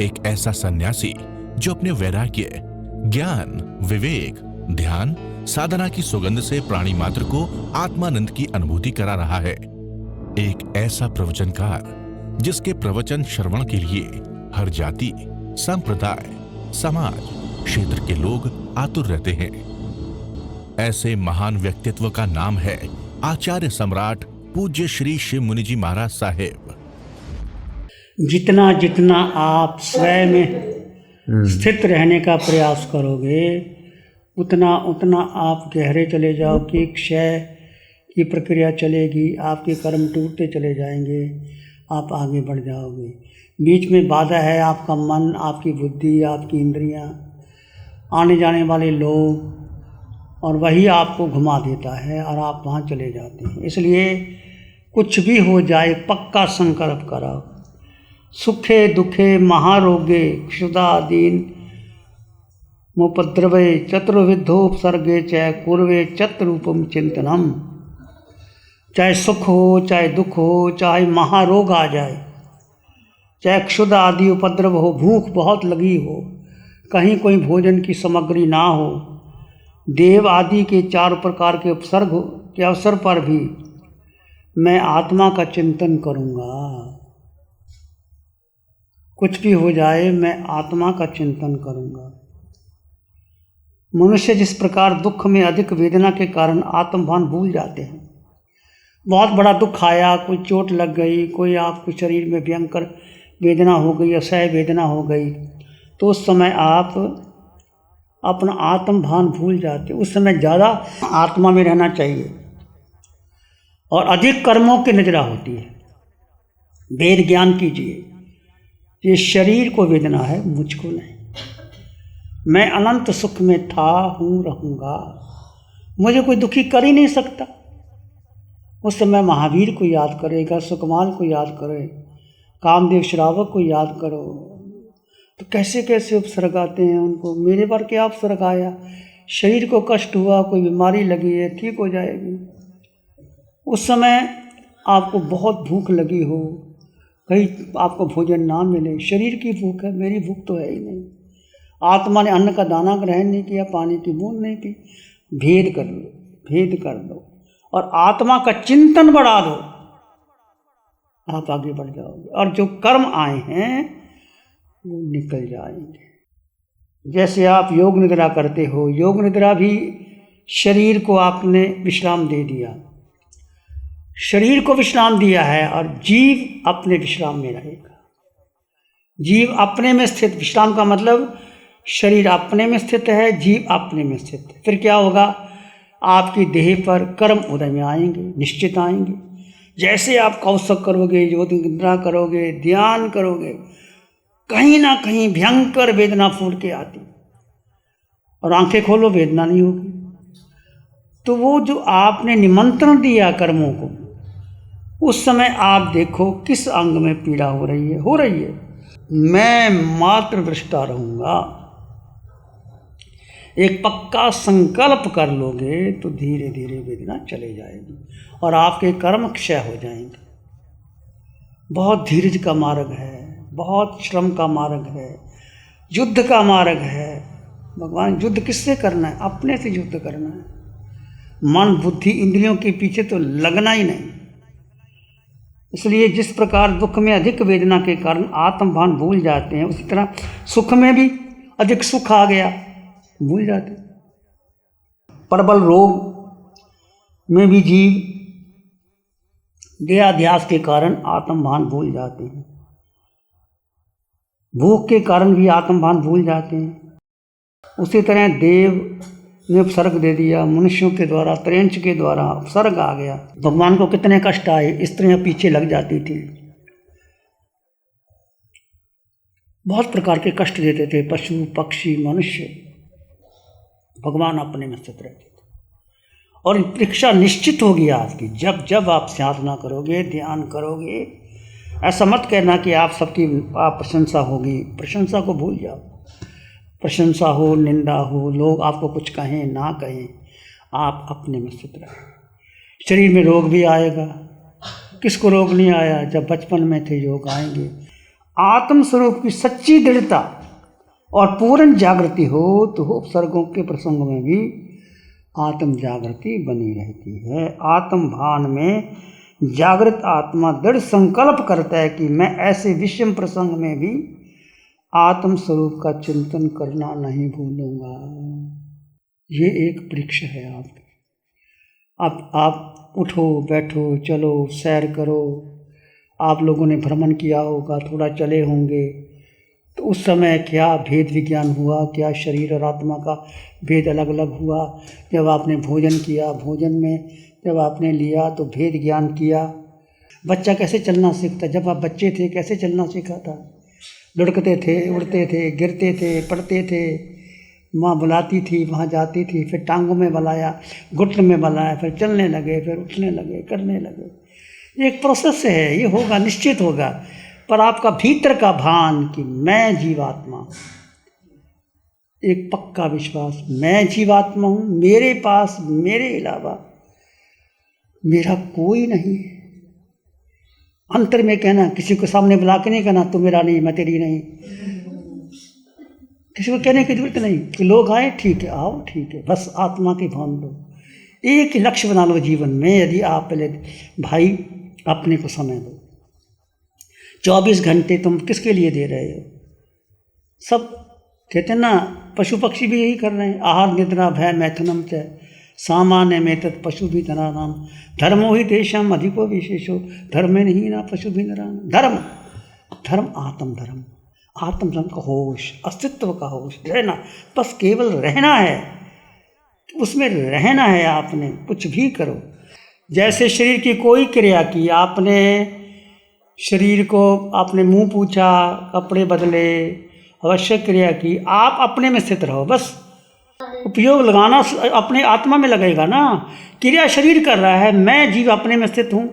एक ऐसा सन्यासी जो अपने वैराग्य, ज्ञान, विवेक, ध्यान, साधना की सुगंध से प्राणी मात्र को आत्मानंद की अनुभूति करा रहा है। एक ऐसा प्रवचनकार जिसके प्रवचन श्रवण के लिए हर जाति, संप्रदाय, समाज, क्षेत्र के लोग आतुर रहते हैं। ऐसे महान व्यक्तित्व का नाम है आचार्य सम्राट पूज्य श्री शिव मुनि जी महाराज साहेब। जितना जितना आप स्वयं में स्थित रहने का प्रयास करोगे उतना उतना आप गहरे चले जाओगे। क्षय की प्रक्रिया चलेगी, आपके कर्म टूटते चले जाएंगे, आप आगे बढ़ जाओगे। बीच में बाधा है आपका मन, आपकी बुद्धि, आपकी इंद्रियां, आने जाने वाले लोग, और वही आपको घुमा देता है और आप वहाँ चले जाते हैं। इसलिए कुछ भी हो जाए पक्का संकल्प कराओ। सुखे दुखे महारोगे क्षुधादीन मुपद्रवे चतुर्विधोपसर्गे च कुर्वे चतुरूपम चिंतनम। चाहे सुख हो, चाहे दुख हो, चाहे महारोग आ जाए, चाहे क्षुधा आदि उपद्रव हो, भूख बहुत लगी हो, कहीं कोई भोजन की सामग्री ना हो, देव आदि के 4 प्रकार के उपसर्ग के अवसर पर भी मैं आत्मा का चिंतन करूँगा। कुछ भी हो जाए मैं आत्मा का चिंतन करूँगा। मनुष्य जिस प्रकार दुख में अधिक वेदना के कारण आत्मभान भूल जाते हैं। बहुत बड़ा दुख आया, कोई चोट लग गई, कोई आपके शरीर में भयंकर वेदना हो गई, असह्य वेदना हो गई, तो उस समय आप अपना आत्मभान भूल जाते। उस समय ज़्यादा आत्मा में रहना चाहिए और अधिक कर्मों की निद्रा होती है। वेद ज्ञान कीजिए, ये शरीर को वेदना है, मुझको नहीं। मैं अनंत सुख में था, हूँ, रहूँगा, मुझे कोई दुखी कर ही नहीं सकता। उस समय महावीर को याद करेगा, सुकमाल को याद करे, कामदेव श्रावक को याद करो, तो कैसे कैसे उपसर्ग आते हैं उनको। मेरे पर क्या उपसर्ग आया, शरीर को कष्ट हुआ, कोई बीमारी लगी है, ठीक हो जाएगी। उस समय आपको बहुत भूख लगी हो, कहीं आपको भोजन ना मिले, शरीर की भूख है, मेरी भूख तो है ही नहीं। आत्मा ने अन्न का दाना ग्रहण नहीं किया, पानी की बूंद नहीं पी। भेद कर लो, भेद कर दो और आत्मा का चिंतन बढ़ा दो, आप आगे बढ़ जाओगे और जो कर्म आए हैं वो निकल जाएंगे। जैसे आप योग निद्रा करते हो, योग निद्रा भी शरीर को आपने विश्राम दे दिया, शरीर को विश्राम दिया है और जीव अपने विश्राम में रहेगा। जीव अपने में स्थित, विश्राम का मतलब शरीर अपने में स्थित है, जीव अपने में स्थित है। फिर क्या होगा, आपकी देह पर कर्म उदय में आएंगे, निश्चित आएंगे। जैसे आप कौशक करोगे, योग निद्रा करोगे, ध्यान करोगे, कहीं ना कहीं भयंकर वेदना फूट के आती और आंखें खोलो वेदना नहीं होगी। तो वो जो आपने निमंत्रण दिया कर्मों को, उस समय आप देखो किस अंग में पीड़ा हो रही है, हो रही है। मैं मात्र दृष्टा रहूँगा। एक पक्का संकल्प कर लोगे तो धीरे धीरे वेदना चले जाएगी और आपके कर्म क्षय हो जाएंगे। बहुत धीरज का मार्ग है, बहुत श्रम का मार्ग है, युद्ध का मार्ग है। भगवान युद्ध किससे करना है, अपने से युद्ध करना है। मन बुद्धि इंद्रियों के पीछे तो लगना ही नहीं। इसलिए जिस प्रकार दुख में अधिक वेदना के कारण आत्मभान भूल जाते हैं, उसी तरह सुख में भी अधिक सुख आ गया भूल जाते। प्रबल रोग में भी जीव देहाध्यास के कारण आत्मभान भूल जाते हैं। भूख के कारण भी आत्मभान भूल जाते हैं। उसी तरह देव ने उपसर्ग दे दिया, मनुष्यों के द्वारा, त्रेंच के द्वारा उपसर्ग आ गया। भगवान को कितने कष्ट आए, स्त्रियां पीछे लग जाती थी, बहुत प्रकार के कष्ट देते थे, पशु पक्षी मनुष्य। भगवान अपने में स्थित रहते थे और परीक्षा निश्चित होगी आपकी। जब जब आप साधना करोगे, ध्यान करोगे, ऐसा मत कहना कि आप सबकी आप प्रशंसा होगी, प्रशंसा को भूल जाओ। प्रशंसा हो, निंदा हो, लोग आपको कुछ कहें ना कहें, आप अपने में स्थित रहें। शरीर में रोग भी आएगा, किसको रोग नहीं आया, जब बचपन में थे योग आएंगे। आत्म स्वरूप की सच्ची दृढ़ता और पूर्ण जागृति हो तो उपसर्गों के प्रसंग में भी आत्म जागृति बनी रहती है। आत्म भान में जागृत आत्मा दृढ़ संकल्प करता है कि मैं ऐसे विषम प्रसंग में भी आत्म स्वरूप का चिंतन करना नहीं भूलूंगा। ये एक परीक्षा है आपकी। अब आप उठो, बैठो, चलो, सैर करो। आप लोगों ने भ्रमण किया होगा, थोड़ा चले होंगे, तो उस समय क्या भेद विज्ञान हुआ, क्या शरीर और आत्मा का भेद अलग अलग हुआ। जब आपने भोजन किया, भोजन में जब आपने लिया तो भेद ज्ञान किया। बच्चा कैसे चलना सीखता, जब आप बच्चे थे कैसे चलना सीखा था? लुढ़कते थे, उड़ते थे, गिरते थे, पड़ते थे, माँ बुलाती थी, वहाँ जाती थी, फिर टांगों में बलाया, घुटने में बलाया, फिर चलने लगे, फिर उठने लगे, करने लगे। एक प्रोसेस है, ये होगा, निश्चित होगा। पर आपका भीतर का भान कि मैं जीवात्मा, एक पक्का विश्वास, मैं जीवात्मा हूँ, मेरे पास मेरे अलावा मेरा कोई नहीं। अंतर में कहना, किसी को सामने बुला के नहीं कहना तू मेरा नहीं, मैं तेरी नहीं। किसी को कहने की जरूरत नहीं कि लोग आए, ठीक है, आओ, ठीक है, बस आत्मा के भान लो। एक ही लक्ष्य बना लो जीवन में। यदि आप पहले भाई अपने को समय दो, 24 घंटे तुम किसके लिए दे रहे हो? सब कहते हैं ना, पशु पक्षी भी यही कर रहे हैं। आहार निद्रा भय मैथुनम च सामान्य में तत् पशु भी धनानाम धर्मो ही तेषाम अधिको विशेषो धर्मे नहीं ना पशु भी नराम। धर्म आत्म धर्म, आत्म धर्म का होश, अस्तित्व का होश, रहना, बस केवल रहना है, उसमें रहना है। आपने कुछ भी करो, जैसे शरीर की कोई क्रिया की, आपने शरीर को, आपने मुंह पूछा, कपड़े बदले, आवश्यक क्रिया की, आप अपने में स्थित रहो। बस उपयोग लगाना अपने आत्मा में लगेगा ना। क्रिया शरीर कर रहा है, मैं जीव अपने में स्थित हूँ,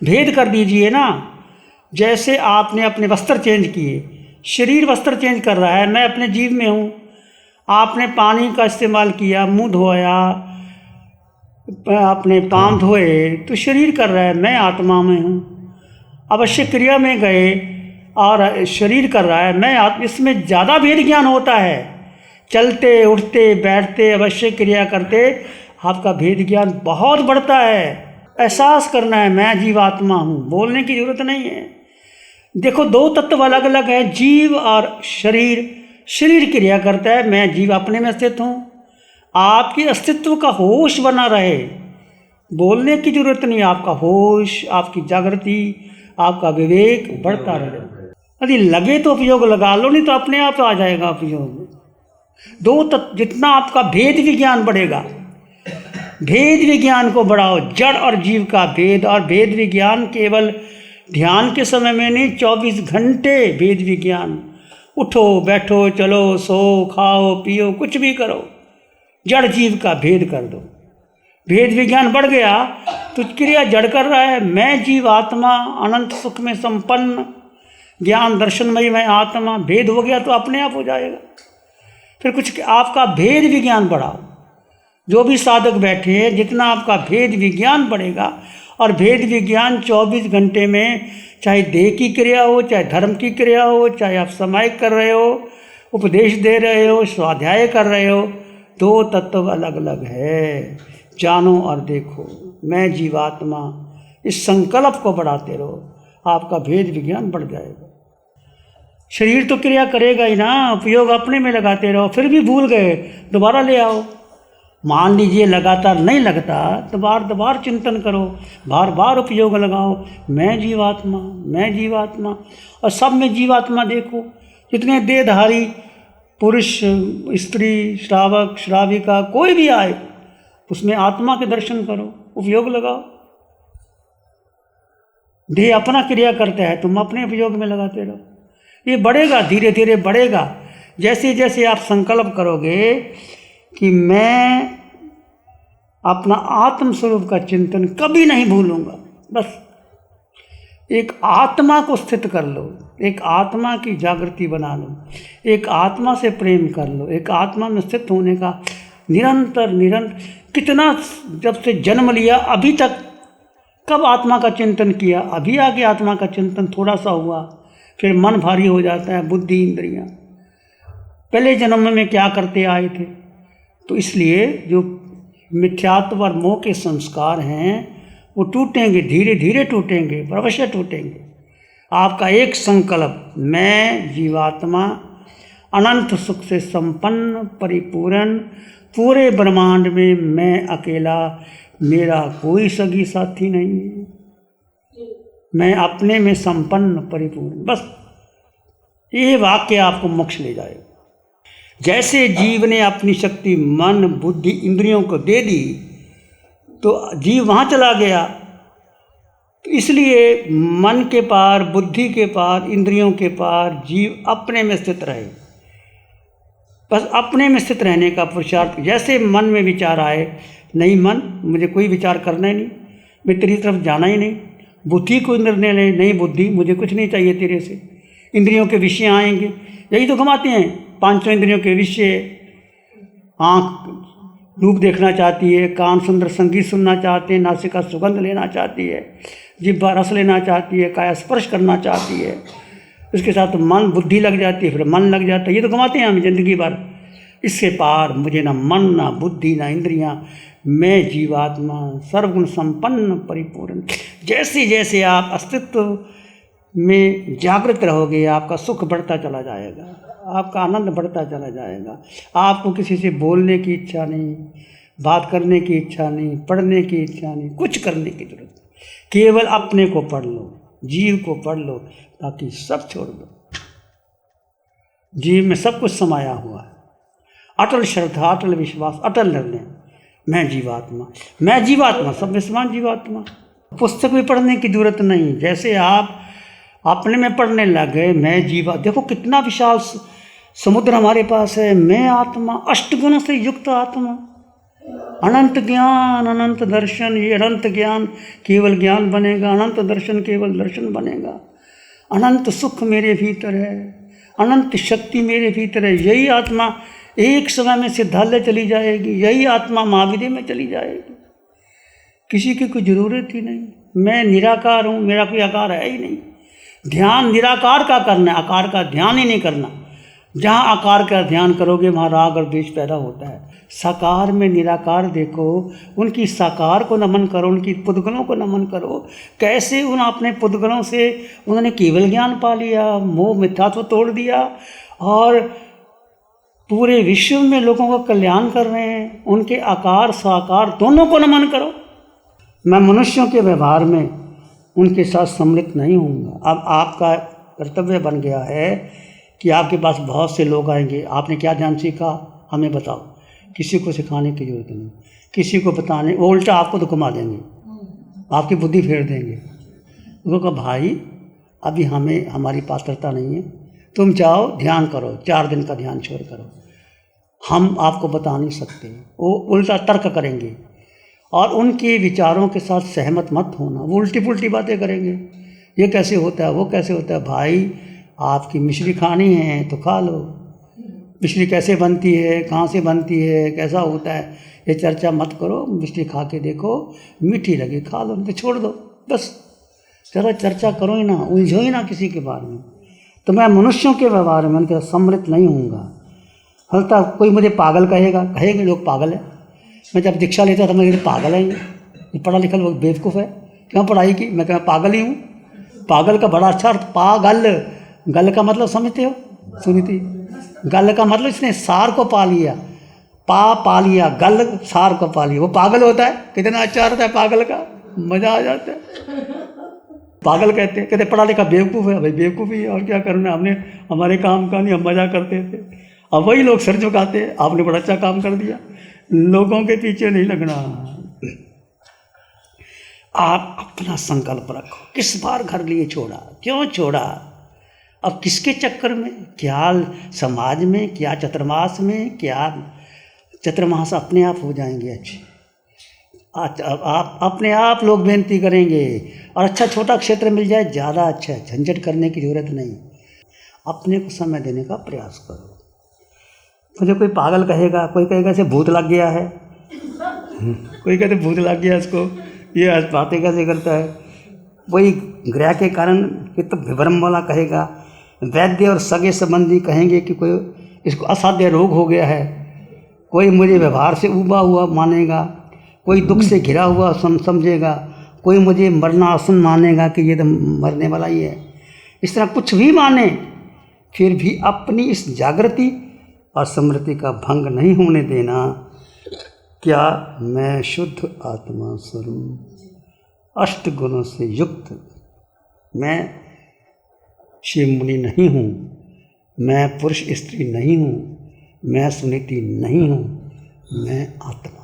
भेद कर दीजिए ना। जैसे आपने अपने वस्त्र चेंज किए, शरीर वस्त्र चेंज कर रहा है, मैं अपने जीव में हूँ। आपने पानी का इस्तेमाल किया, मुंह धोया, अपने पाँव धोए, तो शरीर कर रहा है, मैं आत्मा में हूँ। अवश्य क्रिया में गए और शरीर कर रहा है, मैं इसमें ज़्यादा भेद ज्ञान होता है। चलते, उठते, बैठते, अवश्य क्रिया करते आपका भेद ज्ञान बहुत बढ़ता है। एहसास करना है मैं जीवात्मा हूँ, बोलने की जरूरत नहीं है। देखो, दो तत्व अलग अलग है, जीव और शरीर। शरीर क्रिया करता है, मैं जीव अपने में स्थित हूँ। आपके अस्तित्व का होश बना रहे, बोलने की जरूरत नहीं। आपका होश, आपकी जागृति, आपका विवेक बढ़ता रहे। यदि लगे तो उपयोग लगा लो, नहीं तो अपने आप आ जाएगा उपयोग। दो तत्व, जितना आपका भेद विज्ञान बढ़ेगा, भेद विज्ञान को बढ़ाओ, जड़ और जीव का भेद। और भेद विज्ञान केवल ध्यान के समय में नहीं, 24 घंटे भेद विज्ञान। उठो, बैठो, चलो, सो, खाओ, पियो, कुछ भी करो, जड़ जीव का भेद कर दो। भेद विज्ञान बढ़ गया तो क्रिया जड़ कर रहा है, मैं जीव आत्मा अनंत सुख में संपन्न, ज्ञान दर्शनमयी मैं आत्मा। भेद हो गया तो अपने आप हो जाएगा। फिर कुछ आपका भेद विज्ञान बढ़ाओ। जो भी साधक बैठे हैं, जितना आपका भेद विज्ञान बढ़ेगा, और भेद विज्ञान 24 घंटे में, चाहे देह की क्रिया हो, चाहे धर्म की क्रिया हो, चाहे आप समायिक कर रहे हो, उपदेश दे रहे हो, स्वाध्याय कर रहे हो, दो तत्व अलग अलग है। जानो और देखो, मैं जीवात्मा, इस संकल्प को बढ़ाते रहो, आपका भेद विज्ञान बढ़ जाएगा। शरीर तो क्रिया करेगा ही ना, उपयोग अपने में लगाते रहो। फिर भी भूल गए, दोबारा ले आओ। मान लीजिए लगातार नहीं लगता तो बार चिंतन करो, बार बार उपयोग लगाओ, मैं जीवात्मा, मैं जीवात्मा। और सब में जीवात्मा देखो, जितने देहधारी पुरुष, स्त्री, श्रावक, श्राविका, कोई भी आए, उसमें आत्मा के दर्शन करो, उपयोग लगाओ। देह अपना क्रिया करता है, तुम अपने उपयोग में लगाते रहो। ये बढ़ेगा, धीरे धीरे बढ़ेगा। जैसे जैसे आप संकल्प करोगे कि मैं अपना आत्म स्वरूप का चिंतन कभी नहीं भूलूंगा, बस एक आत्मा को स्थित कर लो, एक आत्मा की जागृति बना लो, एक आत्मा से प्रेम कर लो, एक आत्मा में स्थित होने का निरंतर कितना, जब से जन्म लिया अभी तक कब आत्मा का चिंतन किया? अभी आगे आत्मा का चिंतन थोड़ा सा हुआ, फिर मन भारी हो जाता है, बुद्धि इंद्रियां। पहले जन्म में क्या करते आए थे, तो इसलिए जो मिथ्यात्व और मोह के संस्कार हैं वो टूटेंगे, धीरे धीरे टूटेंगे, पर अवश्य टूटेंगे। आपका एक संकल्प, मैं जीवात्मा अनंत सुख से संपन्न परिपूर्ण, पूरे ब्रह्मांड में मैं अकेला, मेरा कोई सगी साथी नहीं है, मैं अपने में संपन्न परिपूर्ण, बस ये वाक्य आपको मोक्ष ले जाएगा। जैसे जीव ने अपनी शक्ति मन बुद्धि इंद्रियों को दे दी तो जीव वहाँ चला गया। तो इसलिए मन के पार, बुद्धि के पार, इंद्रियों के पार जीव अपने में स्थित रहे, बस अपने में स्थित रहने का पुरुषार्थ। जैसे मन में विचार आए, नहीं मन मुझे कोई विचार करना ही नहीं, मैं तेरी तरफ जाना ही नहीं। बुद्धि को निर्णय ले, नहीं बुद्धि मुझे कुछ नहीं चाहिए तेरे से। इंद्रियों के विषय आएंगे, यही तो घुमाते हैं पांचों इंद्रियों के विषय। आँख रूप देखना चाहती है, कान सुंदर संगीत सुनना चाहते हैं, नासिका सुगंध लेना चाहती है, जिह्वा रस लेना चाहती है, काया स्पर्श करना चाहती है, उसके साथ मन बुद्धि लग जाती है, फिर मन लग जाता है। ये तो घुमाते हैं हम जिंदगी भर। इसके पार मुझे ना मन ना बुद्धि ना इंद्रियां, मैं जीवात्मा सर्वगुण संपन्न परिपूर्ण। जैसे जैसे आप अस्तित्व में जागृत रहोगे आपका सुख बढ़ता चला जाएगा, आपका आनंद बढ़ता चला जाएगा। आपको किसी से बोलने की इच्छा नहीं, बात करने की इच्छा नहीं, पढ़ने की इच्छा नहीं, कुछ करने की जरूरत नहीं। केवल अपने को पढ़ लो, जीव को पढ़ लो, ताकि सब छोड़ दो। जीव में सब कुछ समाया हुआ है। अटल श्रद्धा, अटल विश्वास, अटल निर्णय, मैं जीवात्मा, मैं जीवात्मा, सब में समान जीवात्मा। पुस्तक भी पढ़ने की जरूरत नहीं। जैसे आप अपने में पढ़ने लग गए, मैं जीवा, देखो कितना विशाल समुद्र हमारे पास है। मैं आत्मा, अष्टगुण से युक्त आत्मा, अनंत ज्ञान अनंत दर्शन। ये अनंत ज्ञान केवल ज्ञान बनेगा, अनंत दर्शन केवल दर्शन बनेगा। अनंत सुख मेरे भीतर है, अनंत शक्ति मेरे भीतर है। यही आत्मा एक समय में सिद्धालय चली जाएगी, यही आत्मा महाविद्या में चली जाएगी। किसी की कोई ज़रूरत ही नहीं। मैं निराकार हूँ, मेरा कोई आकार है ही नहीं। ध्यान निराकार का करना है, आकार का ध्यान ही नहीं करना। जहाँ आकार का ध्यान करोगे वहाँ राग और द्वेष पैदा होता है। साकार में निराकार देखो, उनकी साकार को नमन करो, उनकी पुद्गलों को नमन करो। कैसे उन अपने पुद्गलों से उन्होंने केवल ज्ञान पा लिया, मोह मिथ्यात्व तोड़ दिया और पूरे विश्व में लोगों का कल्याण कर रहे हैं। उनके आकार साकार दोनों को नमन करो। मैं मनुष्यों के व्यवहार में उनके साथ सम्मिलित नहीं होऊंगा। अब आपका कर्तव्य बन गया है कि आपके पास बहुत से लोग आएंगे, आपने क्या ध्यान सीखा हमें बताओ। किसी को सिखाने की जरूरत नहीं, किसी को बताने, वो उल्टा आपको तो घुमा देंगे, आपकी बुद्धि फेर देंगे। उनको कहा भाई अभी हमें हमारी पात्रता नहीं है, तुम जाओ ध्यान करो, 4 दिन का ध्यान छोड़ करो, हम आपको बता नहीं सकते। वो उल्टा तर्क करेंगे और उनके विचारों के साथ सहमत मत होना। वो उल्टी पुल्टी बातें करेंगे, ये कैसे होता है, वो कैसे होता है। भाई आपकी मिश्री खानी है तो खा लो। मिश्री कैसे बनती है, कहाँ से बनती है, कैसा होता है, ये चर्चा मत करो। मिश्री खा के देखो, मीठी लगी खा लो, नहीं तो छोड़ दो। बस ज़रा चर्चा करो ही ना, उलझो ही ना किसी के बारे में। तो मैं मनुष्यों के व्यवहार में उनके सम्मिलित नहीं होऊंगा। हल्का कोई मुझे पागल कहेंगे लोग पागल है। मैं जब दीक्षा लेता था मैं ये पागल है, ये पढ़ा लिखा लोग बेवकूफ़ है, क्यों पढ़ाई की। मैं पागल ही हूँ। पागल का बड़ा अच्छा अर्थ, पागल, गल का मतलब समझते हो, सुनी थी। गल का मतलब इसने सार को पा लिया, पा लिया, गल सार को पा लिया, वो पागल होता है। कितना अच्छा अर्थ है पागल का, मज़ा आ जाता है। पागल कहते पढ़ा लिखा बेवकूफ़ है। भाई बेवकूफ़ ही है, और क्या करना, हमने हमारे काम का नहीं, हम मज़ा करते थे। अब वही लोग सर झुकाते हैं, आपने बड़ा अच्छा काम कर दिया। लोगों के पीछे नहीं लगना। आप अपना संकल्प रखो, किस बार घर लिए छोड़ा, क्यों छोड़ा, अब किसके चक्कर में, क्या समाज में, क्या चतुर्मास में, क्या चतुर्मास अपने आप हो जाएंगे अच्छे। आप अपने आप लोग बेनती करेंगे और अच्छा छोटा क्षेत्र मिल जाए ज़्यादा अच्छा है। झंझट करने की ज़रूरत नहीं, अपने को समय देने का प्रयास करो। मुझे कोई पागल कहेगा, कोई कहेगा इसे भूत लग गया है, कोई कहते भूत लग गया इसको, ये बातें कैसे करता है। वही ग्रह के कारण ये तो विभ्रम वाला कहेगा, वैद्य और सगे संबंधी कहेंगे कि कोई इसको असाध्य रोग हो गया है, कोई मुझे व्यवहार से उबा हुआ मानेगा, कोई दुख से घिरा हुआ समझेगा, कोई मुझे मरना आसन मानेगा कि ये तो मरने वाला ही है। इस तरह कुछ भी माने, फिर भी अपनी इस जागृति और स्मृति का भंग नहीं होने देना। क्या मैं शुद्ध आत्मा स्वरूप अष्ट गुणों से युक्त, मैं शिव मुनि नहीं हूँ, मैं पुरुष स्त्री नहीं हूँ, मैं सुनीति नहीं हूँ, मैं आत्मा।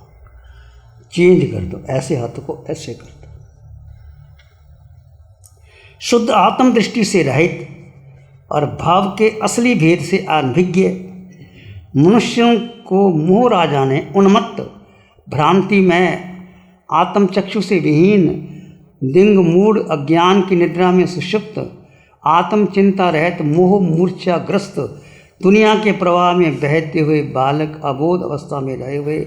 चेंज कर दो, ऐसे हाथों को ऐसे कर दो। शुद्ध आत्म दृष्टि से रहित और भाव के असली भेद से अनभिज्ञ मनुष्यों को मोह राजा ने उन्मत्त भ्रांति में आत्मचक्षु से विहीन दिंग मूढ़ अज्ञान की निद्रा में सुषुप्त आत्मचिंता रहित मोह मूर्छाग्रस्त दुनिया के प्रवाह में बहते हुए बालक अबोध अवस्था में रहे हुए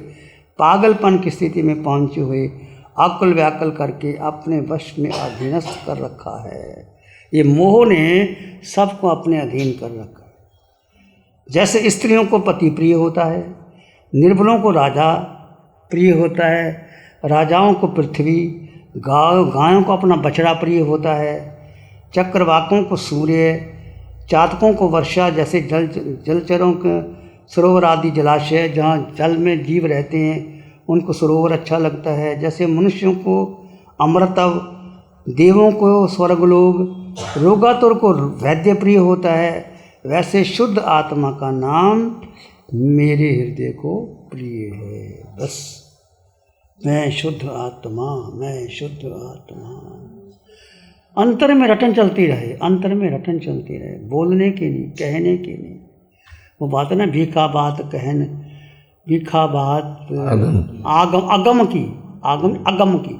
पागलपन की स्थिति में पहुंचे हुए अकुल व्याकुल करके अपने वश में अधीनस्थ कर रखा है। ये मोह ने सबको अपने अधीन कर रखा है। जैसे स्त्रियों को पति प्रिय होता है, निर्बलों को राजा प्रिय होता है, राजाओं को पृथ्वी, गायों को अपना बछड़ा प्रिय होता है, चक्रवाकों को सूर्य, चातकों को वर्षा, जैसे जलचरों के सरोवर आदि जलाशय जहाँ जल में जीव रहते हैं उनको सरोवर अच्छा लगता है, जैसे मनुष्यों को अमृतव, देवों को स्वर्गलोक, रोगातुर को वैद्य प्रिय होता है, वैसे शुद्ध आत्मा का नाम मेरे हृदय को प्रिय है। बस मैं शुद्ध आत्मा, मैं शुद्ध आत्मा। अंतर में रटन चलती रहे, अंतर में रटन चलती रहे, बोलने की नहीं, कहने की नहीं। वो बात है ना, भीखा बात कहन, भीखा बात अगम की, अगम की,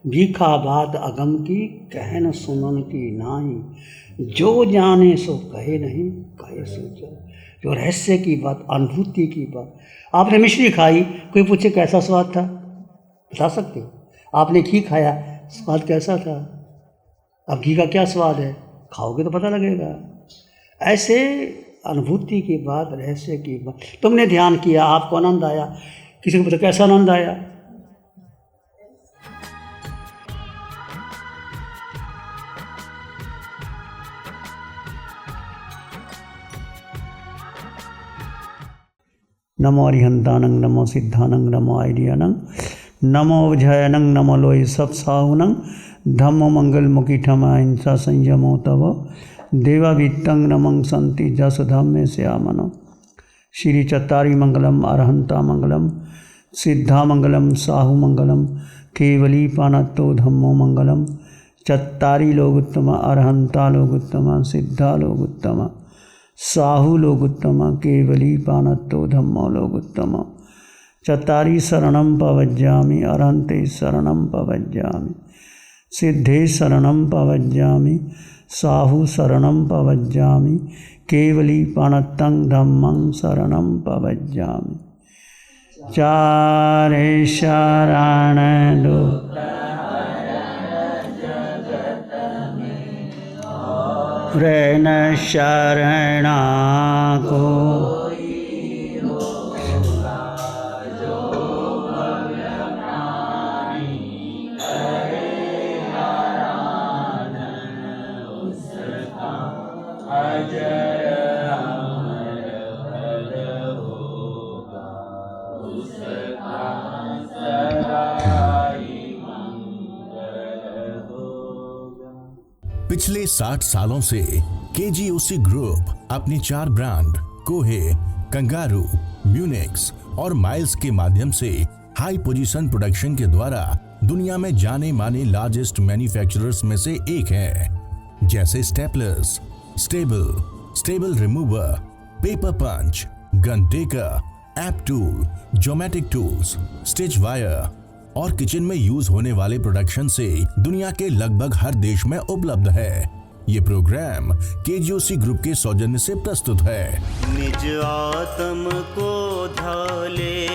भीखा बात अगम की, कहन सुनन की नाही, जो जाने सो कहे नहीं, कहे सो जाने। जो रहस्य की बात, अनुभूति की बात। आपने मिश्री खाई, कोई पूछे कैसा स्वाद था, बता सकते हो? आपने घी खाया, स्वाद कैसा था? अब घी का क्या स्वाद है, खाओगे तो पता लगेगा। ऐसे अनुभूति की बात, रहस्य की बात। तुमने ध्यान किया, आपको आनंद आया, किसी को पता कैसा आनंद आया? नमो अरिहंतानंग, नमो सिद्धानंग, नमो आइडियानंग, नमो विजयनंग, नमो लोई सब साहुनंग, धम्मो मंगल मुखी ठमा हिंसा संयमो तव देवावित्तंग नमं संति जस धम्मे श्यामनो। श्री चत्तारी मंगलम, अरहंता मंगलम, सिद्धा मंगलम, साहु मंगलम, केवली पानत्तो धम्मो मंगलम। चत्तारी लोग उत्तम, अरहंता लोग उत्तम, सिद्धा लोग उत्तम, साहु लोग उत्तम, केवली पानत्तो धम्मो लोग उत्तम। चत्तारी शरणं पवज्जामि, अरहंते शरणं पवज्जामि, सिद्धे शरणं पवज्जामि, साहु शरणं पवज्जामि, केवली पानत्तं धम्मं शरणं पवज्जामि। चारे शरण दो रैन शरणा को पिछले 60 सालों से केजीओसी ग्रुप अपनी 4 ब्रांड कोहे, कंगारू, म्यूनिक्स और माइल्स के माध्यम से हाई पोजीशन प्रोडक्शन के द्वारा दुनिया में जाने माने लार्जेस्ट मैन्युफैक्चरर्स में से एक है। जैसे staplers, staple remover, paper punch, gun tacker, app tool, geometric tools, stitch wire और किचन में यूज होने वाले प्रोडक्शन से दुनिया के लगभग हर देश में उपलब्ध है। ये प्रोग्राम केजीओसी ग्रुप के सौजन्य से प्रस्तुत है। निज आत्म को ढाले